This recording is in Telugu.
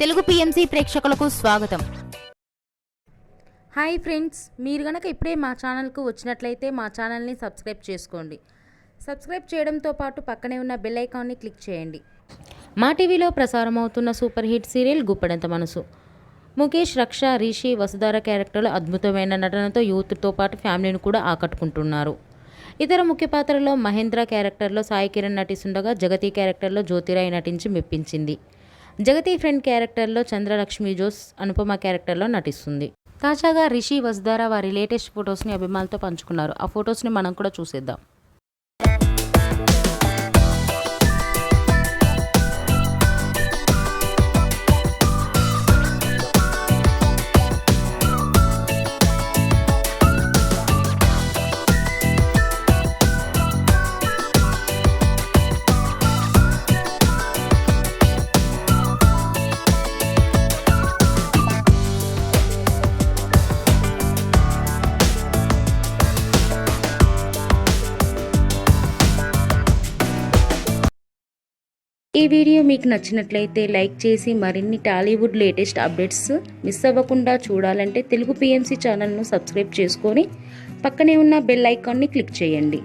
తెలుగు పిఎంసి ప్రేక్షకులకు స్వాగతం. హాయ్ ఫ్రెండ్స్, మీరు గనక ఇప్పుడే మా ఛానల్కు వచ్చినట్లయితే మా ఛానల్ని సబ్స్క్రైబ్ చేసుకోండి. సబ్స్క్రైబ్ చేయడంతో పాటు పక్కనే ఉన్న బెల్ ఐకాన్ని క్లిక్ చేయండి. మా టీవీలో ప్రసారం అవుతున్న సూపర్ హిట్ సీరియల్ గుప్పెడంత మనసు. ముఖేష్, రక్ష, రిషి, వసుధార క్యారెక్టర్లు అద్భుతమైన నటనతో యూత్తో పాటు ఫ్యామిలీని కూడా ఆకట్టుకుంటున్నారు. ఇతర ముఖ్య పాత్రలో మహేంద్ర క్యారెక్టర్లో సాయి కిరణ్ నటిస్తుండగా జగతి క్యారెక్టర్లో జ్యోతిరాయ్ నటించి మెప్పించింది. జగతి ఫ్రెండ్ క్యారెక్టర్లో చంద్రలక్ష్మి జోస్ అనుపమ క్యారెక్టర్లో నటిస్తుంది. తాజాగా రిషి, వసుధార వారి లేటెస్ట్ ఫొటోస్ని అభిమానులతో పంచుకున్నారు. ఆ ఫొటోస్ని మనం కూడా చూసేద్దాం. ఈ వీడియో మీకు నచ్చినట్లయితే లైక్ చేసి మరిన్ని టాలీవుడ్ లేటెస్ట్ అప్డేట్స్ మిస్ అవ్వకుండా చూడాలంటే తెలుగు పిఎంసి ఛానల్ను సబ్స్క్రైబ్ చేసుకొని పక్కనే ఉన్న బెల్ ఐకాన్ని క్లిక్ చేయండి.